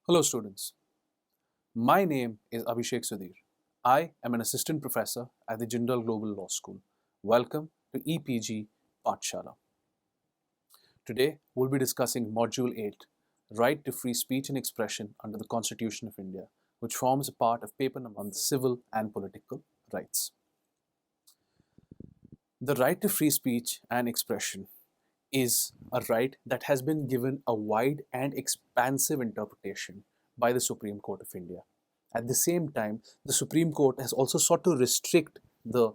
Hello students, my name is Abhishek Sudhir. I am an assistant professor at the Jindal Global Law School. Welcome to EPG Pathshala. Today we'll be discussing Module 8, Right to Free Speech and Expression under the Constitution of India, which forms a part of paper number on the civil and political rights. The right to free speech and expression is a right that has been given a wide and expansive interpretation by the Supreme Court of India. At the same time, the Supreme Court has also sought to restrict the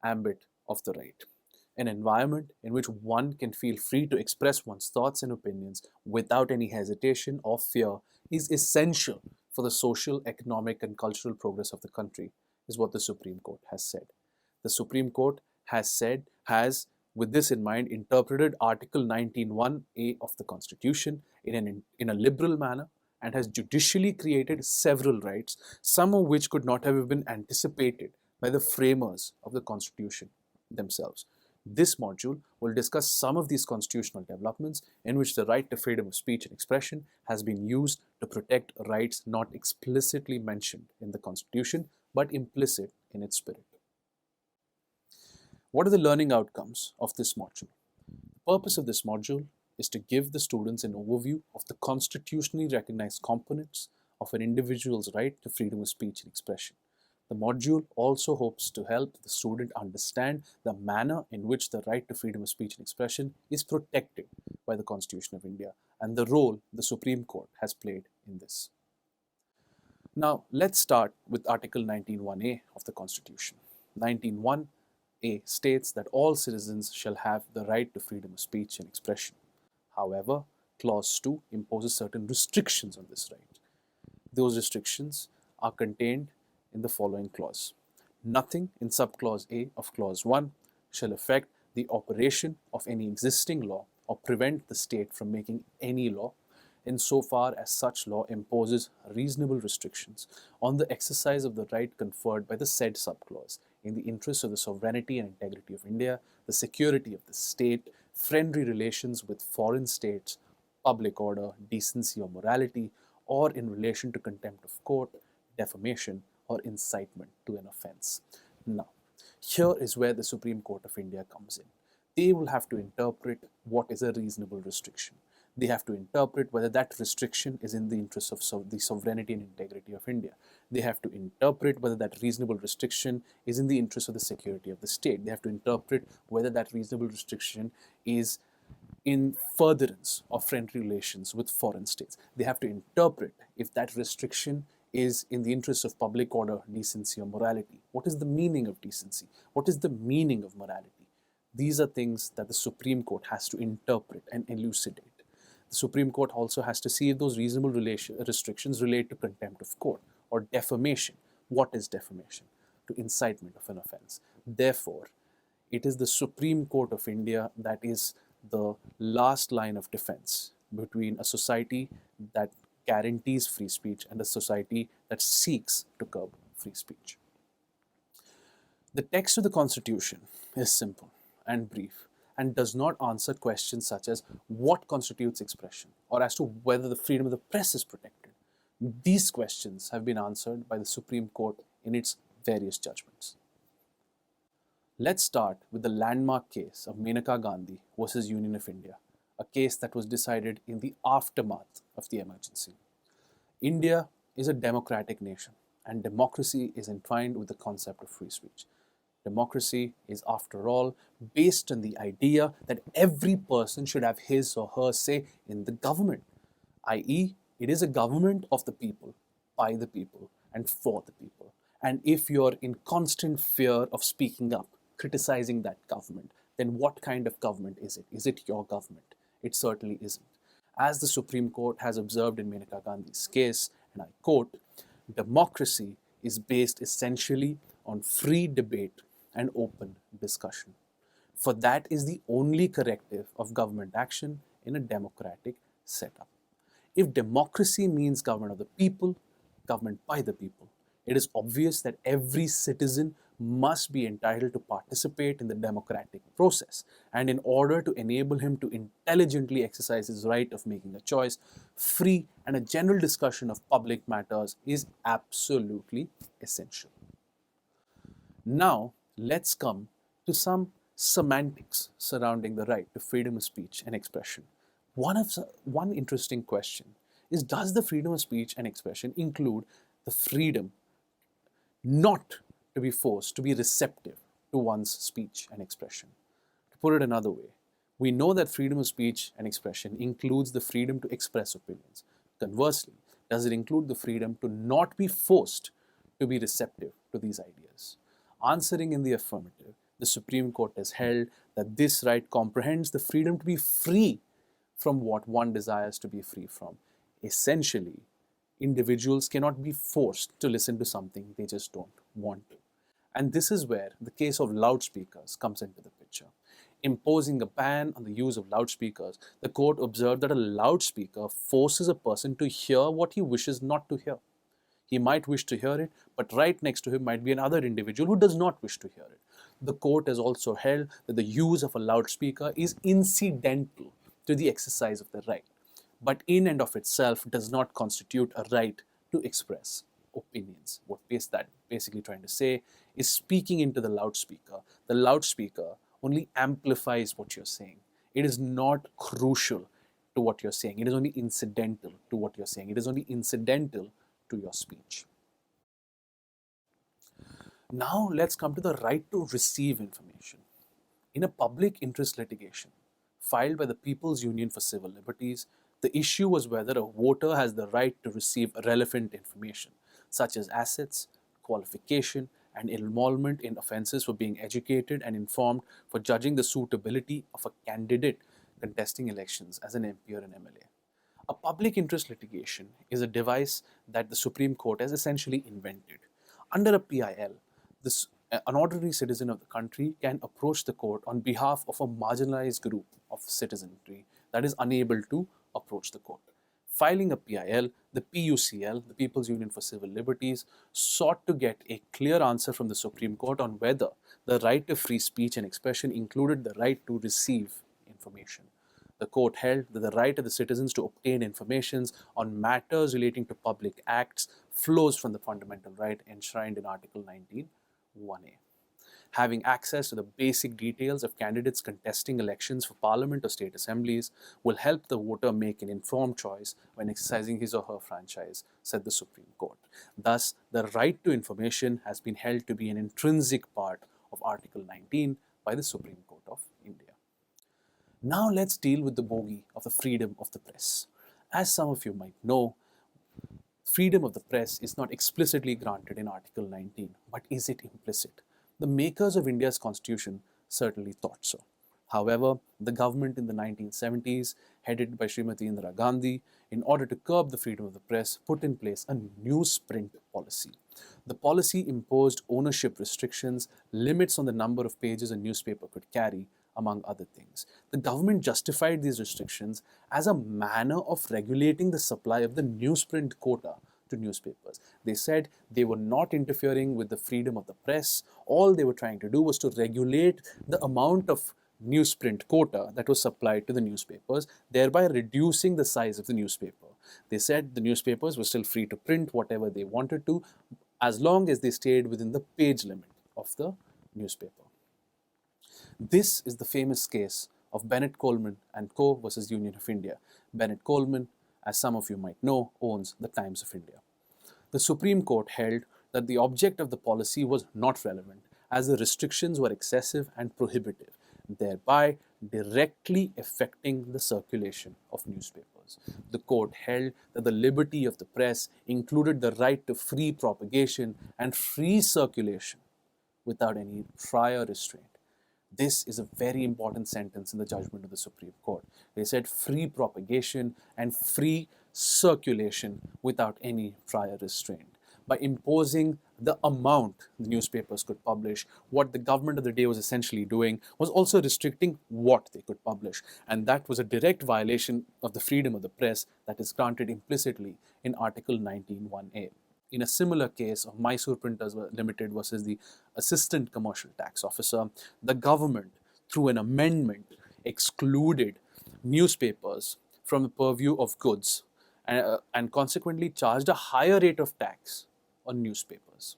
ambit of the right. An environment in which one can feel free to express one's thoughts and opinions without any hesitation or fear is essential for the social, economic, and cultural progress of the country, is what the Supreme Court has said. The Supreme Court has with this in mind, interpreted Article 19(1)(a) of the Constitution in a liberal manner and has judicially created several rights, some of which could not have been anticipated by the framers of the Constitution themselves. This module will discuss some of these constitutional developments in which the right to freedom of speech and expression has been used to protect rights not explicitly mentioned in the Constitution but implicit in its spirit. What are the learning outcomes of this module? The purpose of this module is to give the students an overview of the constitutionally recognized components of an individual's right to freedom of speech and expression. The module also hopes to help the student understand the manner in which the right to freedom of speech and expression is protected by the Constitution of India and the role the Supreme Court has played in this. Now, let's start with Article 19(1)(a) of the Constitution. 19(1)(a) states that all citizens shall have the right to freedom of speech and expression. However, Clause 2 imposes certain restrictions on this right. Those restrictions are contained in the following clause. Nothing in subclause A of Clause 1 shall affect the operation of any existing law or prevent the state from making any law insofar as such law imposes reasonable restrictions on the exercise of the right conferred by the said subclause in the interest of the sovereignty and integrity of India, the security of the state, friendly relations with foreign states, public order, decency or morality, or in relation to contempt of court, defamation, or incitement to an offense. Now, here is where the Supreme Court of India comes in. They will have to interpret what is a reasonable restriction. They have to interpret whether that restriction is in the interest of the sovereignty and integrity of India. They have to interpret whether that reasonable restriction is in the interest of the security of the state. They have to interpret whether that reasonable restriction is in furtherance of friendly relations with foreign states. They have to interpret if that restriction is in the interest of public order, decency, or morality. What is the meaning of decency? What is the meaning of morality? These are things that the Supreme Court has to interpret and elucidate. The Supreme Court also has to see if those reasonable restrictions relate to contempt of court or defamation. What is defamation? To incitement of an offense. Therefore, it is the Supreme Court of India that is the last line of defense between a society that guarantees free speech and a society that seeks to curb free speech. The text of the Constitution is simple and brief and does not answer questions such as what constitutes expression or as to whether the freedom of the press is protected. These questions have been answered by the Supreme Court in its various judgments. Let's start with the landmark case of Menaka Gandhi versus Union of India, a case that was decided in the aftermath of the emergency. India is a democratic nation, and democracy is entwined with the concept of free speech. Democracy is, after all, based on the idea that every person should have his or her say in the government, i.e., it is a government of the people, by the people, and for the people. And if you're in constant fear of speaking up, criticizing that government, then what kind of government is it? Is it your government? It certainly isn't. As the Supreme Court has observed in Menaka Gandhi's case, and I quote, democracy is based essentially on free debate and open discussion. For that is the only corrective of government action in a democratic setup. If democracy means government of the people, government by the people, it is obvious that every citizen must be entitled to participate in the democratic process. And in order to enable him to intelligently exercise his right of making a choice, free and a general discussion of public matters is absolutely essential. Now, let's come to some semantics surrounding the right to freedom of speech and expression. One interesting question is, does the freedom of speech and expression include the freedom not to be forced to be receptive to one's speech and expression? To put it another way, we know that freedom of speech and expression includes the freedom to express opinions. Conversely, does it include the freedom to not be forced to be receptive to these ideas? Answering in the affirmative, the Supreme Court has held that this right comprehends the freedom to be free from what one desires to be free from. Essentially, individuals cannot be forced to listen to something they just don't want to. And this is where the case of loudspeakers comes into the picture. Imposing a ban on the use of loudspeakers, the court observed that a loudspeaker forces a person to hear what he wishes not to hear. He might wish to hear it, but right next to him might be another individual who does not wish to hear it. The court has also held that the use of a loudspeaker is incidental to the exercise of the right, but in and of itself does not constitute a right to express opinions. What that basically trying to say is, speaking into the loudspeaker only amplifies what you're saying. It is not crucial to what you're saying. It is only incidental to what you're saying. It is only incidental to your speech. Now let's come to the right to receive information. In a public interest litigation filed by the People's Union for Civil Liberties, the issue was whether a voter has the right to receive relevant information, such as assets, qualification, and involvement in offences, for being educated and informed, for judging the suitability of a candidate contesting elections as an MP or an MLA. A public interest litigation is a device that the Supreme Court has essentially invented. Under a PIL, an ordinary citizen of the country can approach the court on behalf of a marginalized group of citizenry that is unable to approach the court. Filing a PIL, the PUCL, the People's Union for Civil Liberties, sought to get a clear answer from the Supreme Court on whether the right to free speech and expression included the right to receive information. The court held that the right of the citizens to obtain information on matters relating to public acts flows from the fundamental right enshrined in Article 19, 1A. Having access to the basic details of candidates contesting elections for parliament or state assemblies will help the voter make an informed choice when exercising his or her franchise, said the Supreme Court. Thus, the right to information has been held to be an intrinsic part of Article 19 by the Supreme Court of India. Now let's deal with the bogey of the freedom of the press. As some of you might know, freedom of the press is not explicitly granted in Article 19, but is it implicit? The makers of India's constitution certainly thought so. However, the government in the 1970s, headed by Srimati Indira Gandhi, in order to curb the freedom of the press, put in place a newsprint policy. The policy imposed ownership restrictions, limits on the number of pages a newspaper could carry, among other things. The government justified these restrictions as a manner of regulating the supply of the newsprint quota to newspapers. They said they were not interfering with the freedom of the press. All they were trying to do was to regulate the amount of newsprint quota that was supplied to the newspapers, thereby reducing the size of the newspaper. They said the newspapers were still free to print whatever they wanted to, as long as they stayed within the page limit of the newspaper. This is the famous case of Bennett Coleman and Co. versus Union of India. Bennett Coleman, as some of you might know, owns the Times of India. The Supreme Court held that the object of the policy was not relevant, as the restrictions were excessive and prohibitive, thereby directly affecting the circulation of newspapers. The court held that the liberty of the press included the right to free propagation and free circulation without any prior restraint. This is a very important sentence in the judgment of the Supreme Court. They said free propagation and free circulation without any prior restraint. By imposing the amount the newspapers could publish, what the government of the day was essentially doing was also restricting what they could publish. And that was a direct violation of the freedom of the press that is granted implicitly in Article 19(1)(a). in a similar case of Mysore Printers Limited versus the Assistant Commercial Tax Officer, the government, through an amendment, excluded newspapers from the purview of goods and consequently charged a higher rate of tax on newspapers.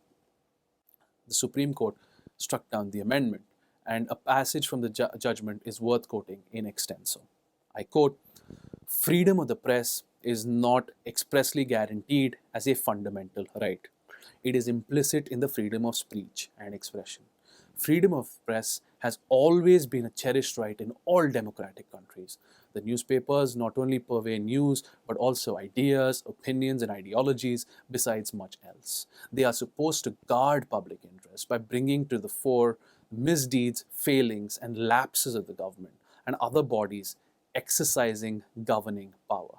The Supreme Court struck down the amendment, and a passage from the judgment is worth quoting in extenso. I quote, "Freedom of the press is not expressly guaranteed as a fundamental right. It is implicit in the freedom of speech and expression. Freedom of press has always been a cherished right in all democratic countries. The newspapers not only purvey news, but also ideas, opinions, and ideologies, besides much else. They are supposed to guard public interest by bringing to the fore misdeeds, failings, and lapses of the government and other bodies exercising governing power.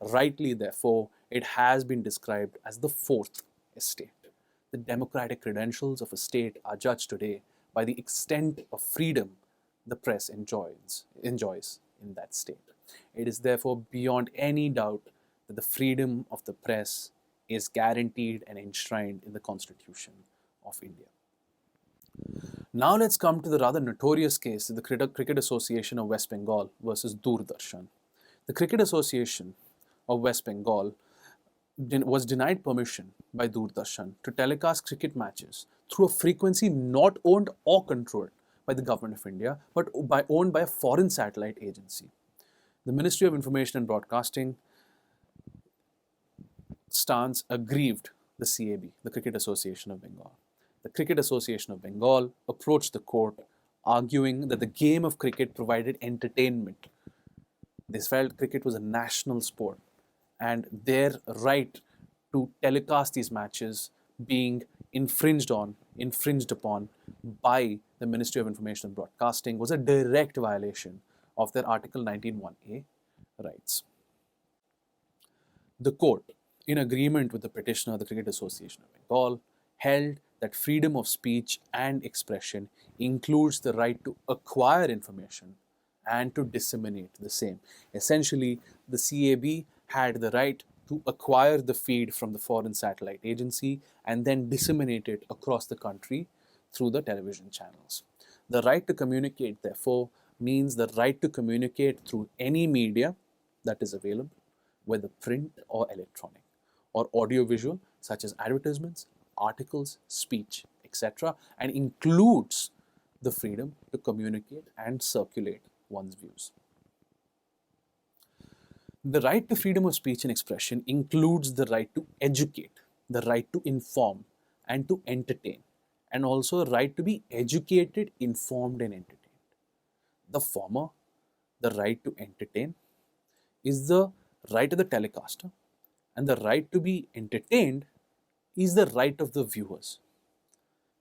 Rightly, therefore, it has been described as the fourth estate. The democratic credentials of a state are judged today by the extent of freedom the press enjoys in that state. It is therefore beyond any doubt that the freedom of the press is guaranteed and enshrined in the Constitution of India. Now let's come to the rather notorious case of the Cricket Association of West Bengal versus Doordarshan. The Cricket Association of West Bengal was denied permission by Doordarshan to telecast cricket matches through a frequency not owned or controlled by the government of India, but owned by a foreign satellite agency. The Ministry of Information and Broadcasting stance aggrieved the CAB, the Cricket Association of Bengal. The Cricket Association of Bengal approached the court arguing that the game of cricket provided entertainment. They felt cricket was a national sport and their right to telecast these matches being infringed upon by the Ministry of Information and Broadcasting was a direct violation of their Article 19(1)(a) rights. The court, in agreement with the petitioner, the Cricket Association of Bengal, held that freedom of speech and expression includes the right to acquire information and to disseminate the same. Essentially, the CAB had the right to acquire the feed from the foreign satellite agency and then disseminate it across the country through the television channels. The right to communicate, therefore, means the right to communicate through any media that is available, whether print or electronic, or audiovisual, such as advertisements, articles, speech, etc., and includes the freedom to communicate and circulate one's views. The right to freedom of speech and expression includes the right to educate, the right to inform, and to entertain, and also a right to be educated, informed, and entertained. The former, the right to entertain, is the right of the telecaster, and the right to be entertained is the right of the viewers.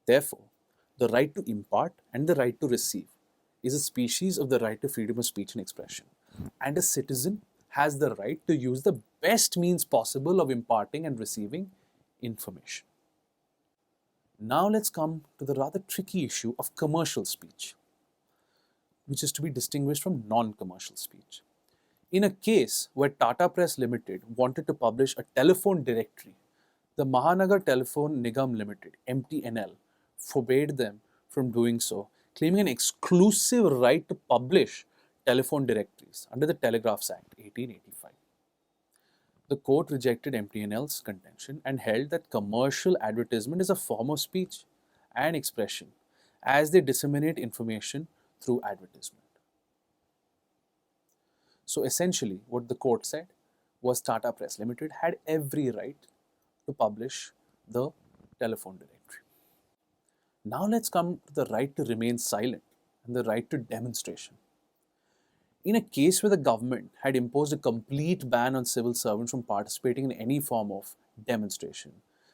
Therefore, the right to impart and the right to receive is a species of the right to freedom of speech and expression, and a citizen has the right to use the best means possible of imparting and receiving information. Now let's come to the rather tricky issue of commercial speech, which is to be distinguished from non-commercial speech. In a case where Tata Press Limited wanted to publish a telephone directory, the Mahanagar Telephone Nigam Limited, MTNL, forbade them from doing so, claiming an exclusive right to publish telephone directories under the Telegraphs Act 1885. The court rejected MTNL's contention and held that commercial advertisement is a form of speech and expression as they disseminate information through advertisement. So essentially, what the court said was Tata Press Limited had every right to publish the telephone directory. Now let's come to the right to remain silent and the right to demonstration. In a case where the government had imposed a complete ban on civil servants from participating in any form of demonstration,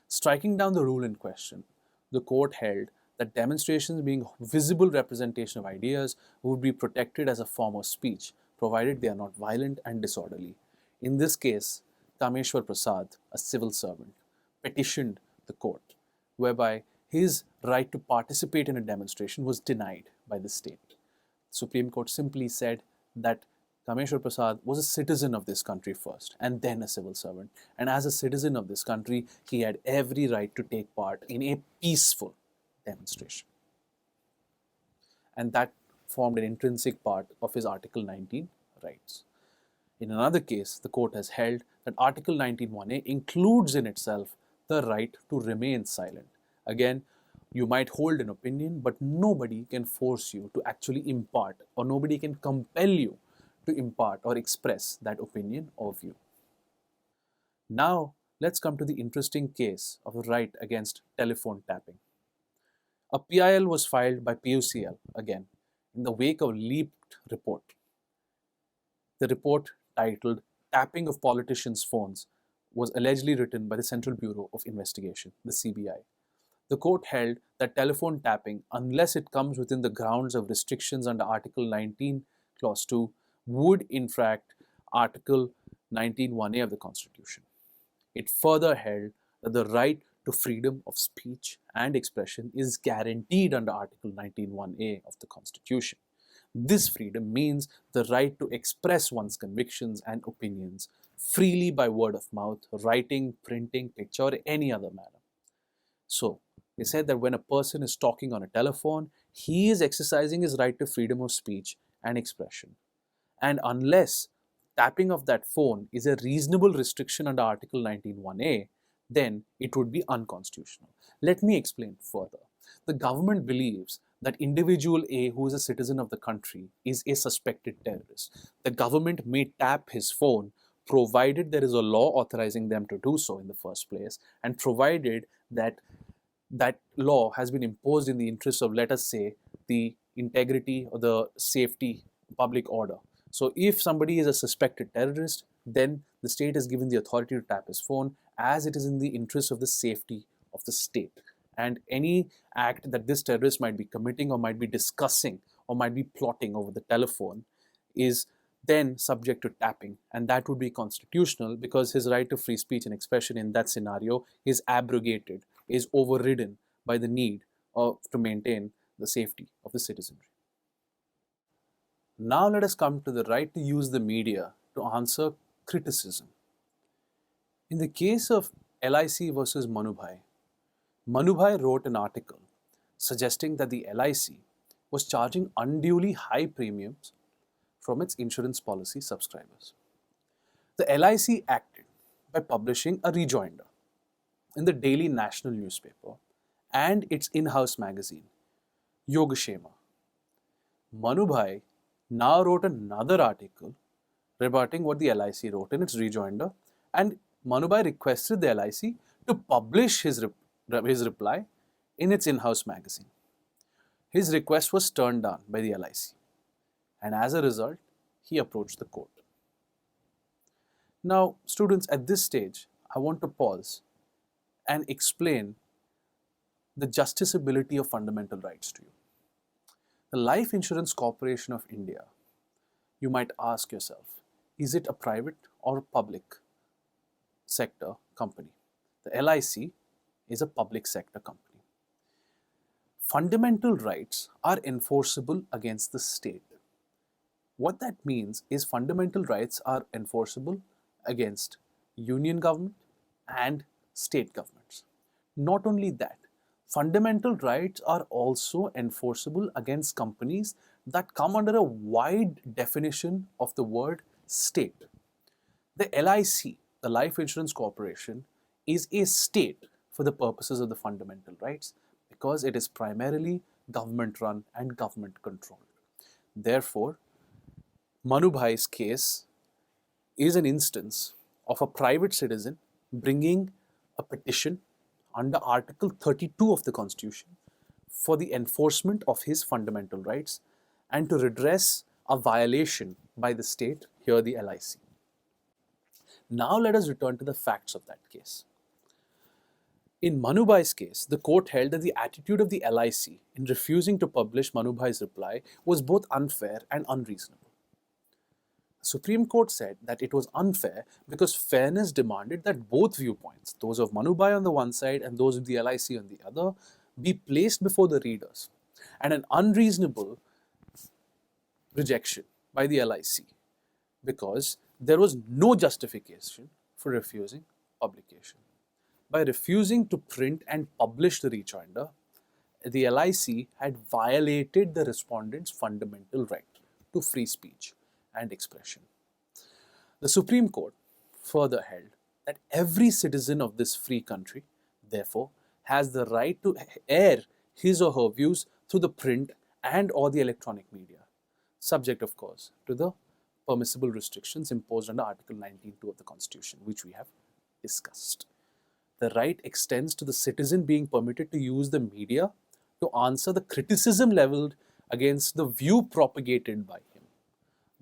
striking down the rule in question, the court held that demonstrations being visible representation of ideas would be protected as a form of speech, provided they are not violent and disorderly. In this case, Kameshwar Prasad, a civil servant, petitioned the court, whereby his right to participate in a demonstration was denied by the state. The Supreme Court simply said that Kameshwar Prasad was a citizen of this country first and then a civil servant. And as a citizen of this country, he had every right to take part in a peaceful demonstration. And that formed an intrinsic part of his Article 19 rights. In another case, the court has held that Article 19(1)(a) includes in itself the right to remain silent. Again, you might hold an opinion, but nobody can force you to actually impart, or nobody can compel you to impart or express that opinion or view. Now, let's come to the interesting case of the right against telephone tapping. A PIL was filed by PUCL again in the wake of a leaked report. The report, titled Tapping of Politicians' Phones, was allegedly written by the Central Bureau of Investigation, the CBI. The court held that telephone tapping, unless it comes within the grounds of restrictions under Article 19, Clause 2, would infract Article 19(1)(a) of the Constitution. It further held that the right to freedom of speech and expression is guaranteed under Article 19(1)(a) of the Constitution. This freedom means the right to express one's convictions and opinions freely by word of mouth, writing, printing, picture, or any other manner. So, they said that when a person is talking on a telephone, he is exercising his right to freedom of speech and expression. And unless tapping of that phone is a reasonable restriction under Article 19(1)(a), then it would be unconstitutional. Let me explain further. The government believes that individual A, who is a citizen of the country, is a suspected terrorist. The government may tap his phone provided there is a law authorizing them to do so in the first place, and provided that that law has been imposed in the interest of, let us say, the integrity or the safety, public order. So if somebody is a suspected terrorist, then the state is given the authority to tap his phone as it is in the interest of the safety of the state. And any act that this terrorist might be committing or might be discussing or might be plotting over the telephone is then subject to tapping, and that would be constitutional because his right to free speech and expression in that scenario is abrogated, is overridden by the need to maintain the safety of the citizenry. Now let us come to the right to use the media to answer criticism. In the case of LIC versus Manubhai, Manubhai wrote an article suggesting that the LIC was charging unduly high premiums from its insurance policy subscribers. The LIC acted by publishing a rejoinder in the daily national newspaper and its in-house magazine, Yogashema. Manubhai now wrote another article rebutting what the LIC wrote in its rejoinder, and Manubhai requested the LIC to publish his reply in its in-house magazine. His request was turned down by the LIC, and as a result, he approached the court. Now, students, at this stage, I want to pause and explain the justiciability of fundamental rights to you. The Life Insurance Corporation of India, you might ask yourself, is it a private or a public sector company? The LIC is a public sector company. Fundamental rights are enforceable against the state. What that means is fundamental rights are enforceable against union government and state governments. Not only that, fundamental rights are also enforceable against companies that come under a wide definition of the word state. The LIC, the Life Insurance Corporation, is a state for the purposes of the fundamental rights because it is primarily government run and government controlled. Therefore, Manubhai's case is an instance of a private citizen bringing a petition under Article 32 of the Constitution for the enforcement of his fundamental rights and to redress a violation by the state, here the LIC. Now let us return to the facts of that case. In Manubhai's case, the court held that the attitude of the LIC in refusing to publish Manubhai's reply was both unfair and unreasonable. The Supreme Court said that it was unfair because fairness demanded that both viewpoints, those of Manubhai on the one side and those of the LIC on the other, be placed before the readers, and an unreasonable rejection by the LIC because there was no justification for refusing publication. By refusing to print and publish the rejoinder, the LIC had violated the respondent's fundamental right to free speech and expression. The Supreme Court further held that every citizen of this free country, therefore, has the right to air his or her views through the print and or the electronic media, subject, of course, to the permissible restrictions imposed under Article 19(2) of the Constitution, which we have discussed. The right extends to the citizen being permitted to use the media to answer the criticism leveled against the view propagated by him.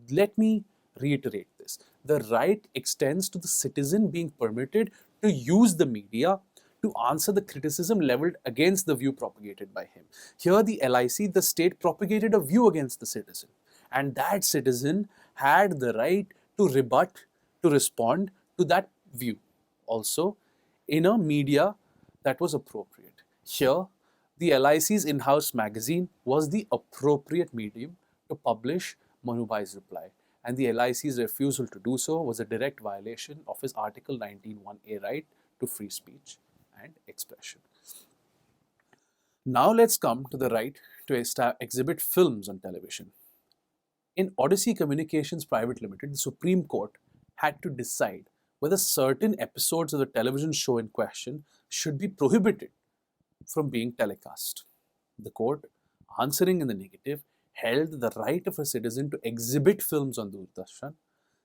Let me reiterate this. The right extends to the citizen being permitted to use the media to answer the criticism leveled against the view propagated by him. Here, the LIC, the state, propagated a view against the citizen, and that citizen had the right to rebut, to respond to that view, also in a media that was appropriate. Here, the LIC's in-house magazine was the appropriate medium to publish Manubhai's reply, and the LIC's refusal to do so was a direct violation of his Article 19(1)(a) right to free speech and expression. Now let's come to the right to exhibit films on television. In Odyssey Communications Private Limited, the Supreme Court had to decide whether certain episodes of the television show in question should be prohibited from being telecast. The court, answering in the negative, held the right of a citizen to exhibit films on Doordarshan,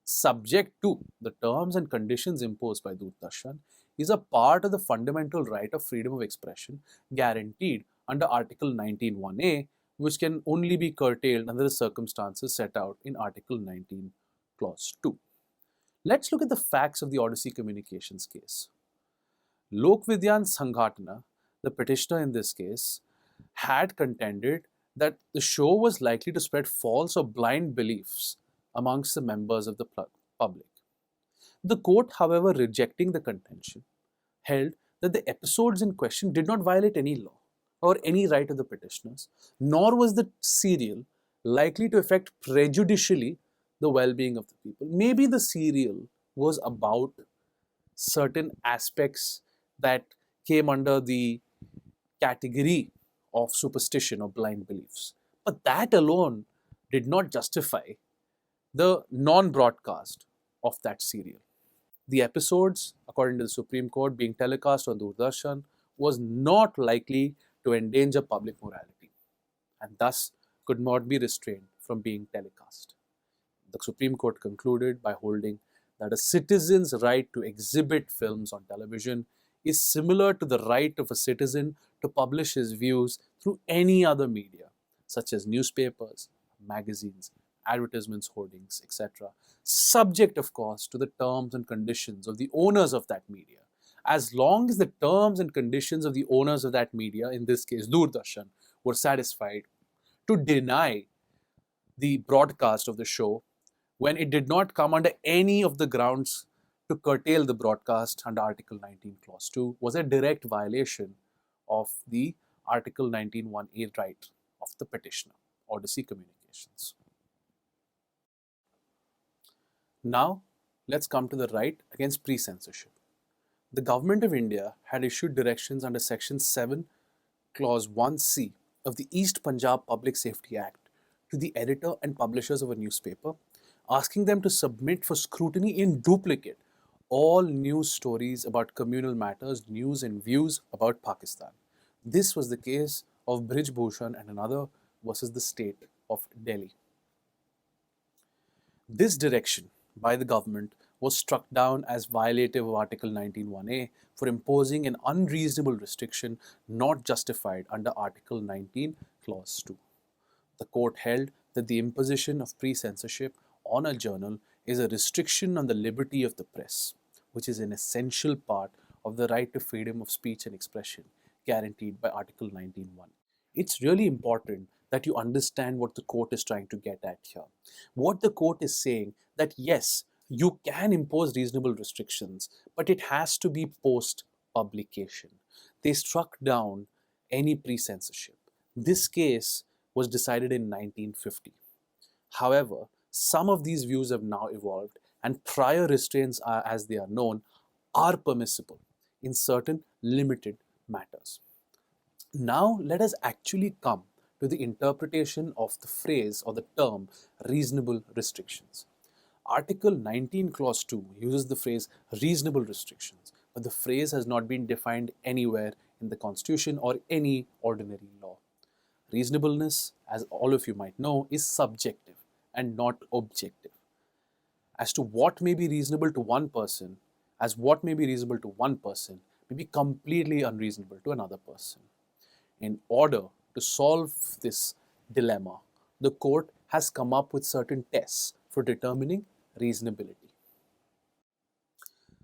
subject to the terms and conditions imposed by Doordarshan, is a part of the fundamental right of freedom of expression guaranteed under Article 19(1)(a), which can only be curtailed under the circumstances set out in Article 19, Clause 2. Let's look at the facts of the Odyssey Communications case. Lokvidyan Sanghatana, the petitioner in this case, had contended that the show was likely to spread false or blind beliefs amongst the members of the public. The court, however, rejecting the contention, held that the episodes in question did not violate any law or any right of the petitioners, nor was the serial likely to affect prejudicially the well-being of the people. Maybe the serial was about certain aspects that came under the category of superstition or blind beliefs, but that alone did not justify the non-broadcast of that serial. The episodes, according to the Supreme Court, being telecast on Doordarshan was not likely to endanger public morality and thus could not be restrained from being telecast. The Supreme Court concluded by holding that a citizen's right to exhibit films on television is similar to the right of a citizen to publish his views through any other media, such as newspapers, magazines, advertisements, hoardings, etc., subject, of course, to the terms and conditions of the owners of that media. As long as the terms and conditions of the owners of that media, in this case Doordarshan, were satisfied to deny the broadcast of the show when it did not come under any of the grounds to curtail the broadcast under Article 19, Clause 2, was a direct violation of the Article 19(1)(a) right of the petitioner, Odyssey Communications. Now, let's come to the right against pre-censorship. The Government of India had issued directions under Section 7, Clause 1C of the East Punjab Public Safety Act to the editor and publishers of a newspaper, asking them to submit for scrutiny in duplicate all news stories about communal matters, news and views about Pakistan. This was the case of Brij Bhushan and another versus the state of Delhi. This direction by the government was struck down as violative of Article 19(1)(a) for imposing an unreasonable restriction not justified under Article 19, Clause 2. The court held that the imposition of pre-censorship on a journal is a restriction on the liberty of the press, which is an essential part of the right to freedom of speech and expression guaranteed by Article 19(1). It's really important that you understand what the court is trying to get at here. What the court is saying that yes, you can impose reasonable restrictions, but it has to be post-publication. They struck down any pre-censorship. This case was decided in 1950. However, some of these views have now evolved, and prior restraints, as they are known, are permissible in certain limited matters. Now, let us actually come to the interpretation of the phrase or the term reasonable restrictions. Article 19, Clause 2 uses the phrase reasonable restrictions, but the phrase has not been defined anywhere in the Constitution or any ordinary law. Reasonableness, as all of you might know, is subjective and not objective. As to what may be reasonable to one person, as what may be reasonable to one person may be completely unreasonable to another person. In order to solve this dilemma, the court has come up with certain tests for determining reasonability.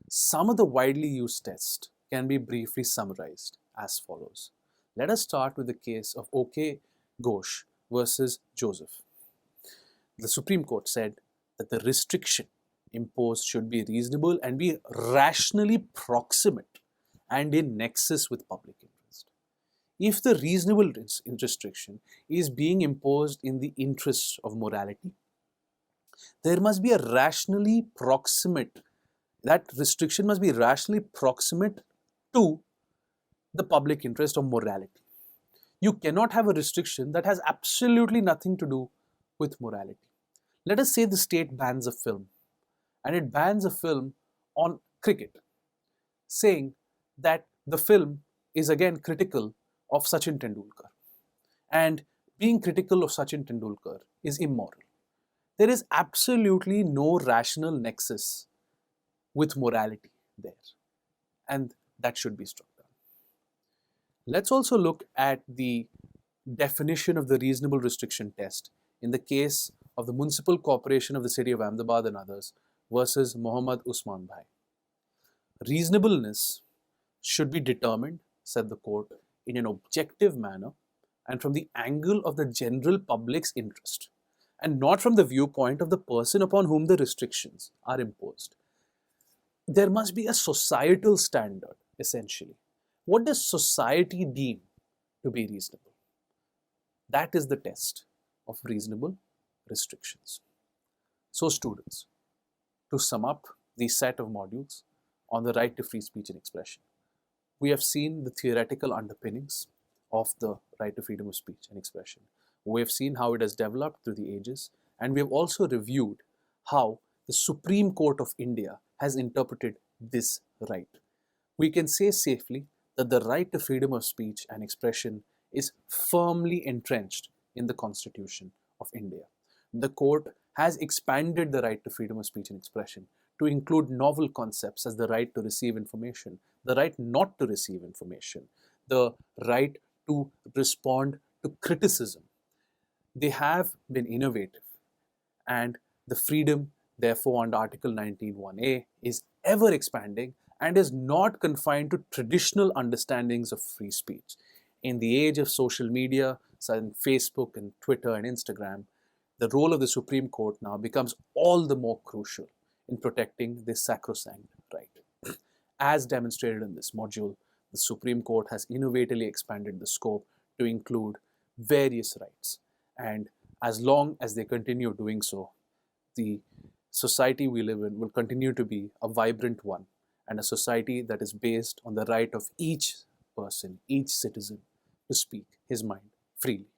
Some of the widely used tests can be briefly summarized as follows. Let us start with the case of OK Ghosh versus Joseph. The Supreme Court said that the restriction imposed should be reasonable and be rationally proximate and in nexus with public interest. If the reasonable restriction is being imposed in the interest of morality, there must be a rationally proximate, that restriction must be rationally proximate to the public interest of morality. You cannot have a restriction that has absolutely nothing to do with morality. Let us say the state bans a film, and it bans a film on cricket, saying that the film is again critical of Sachin Tendulkar, and being critical of Sachin Tendulkar is immoral. There is absolutely no rational nexus with morality there, and that should be struck down. Let's also look at the definition of the reasonable restriction test in the case of the Municipal Corporation of the City of Ahmedabad and others versus Mohammad Usman Bhai. Reasonableness should be determined, said the court, in an objective manner and from the angle of the general public's interest, and not from the viewpoint of the person upon whom the restrictions are imposed. There must be a societal standard, essentially. What does society deem to be reasonable? That is the test of reasonable restrictions. So, students, to sum up the set of modules on the right to free speech and expression, we have seen the theoretical underpinnings of the right to freedom of speech and expression. We have seen how it has developed through the ages, and we have also reviewed how the Supreme Court of India has interpreted this right. We can say safely that the right to freedom of speech and expression is firmly entrenched in the Constitution of India. The court has expanded the right to freedom of speech and expression to include novel concepts as the right to receive information, the right not to receive information, the right to respond to criticism. They have been innovative, and the freedom, therefore, under Article 19(1)(a) is ever expanding and is not confined to traditional understandings of free speech. In the age of social media, such as Facebook and Twitter and Instagram, the role of the Supreme Court now becomes all the more crucial in protecting this sacrosanct right. As demonstrated in this module, the Supreme Court has innovatively expanded the scope to include various rights. And as long as they continue doing so, the society we live in will continue to be a vibrant one, and a society that is based on the right of each person, each citizen, to speak his mind freely.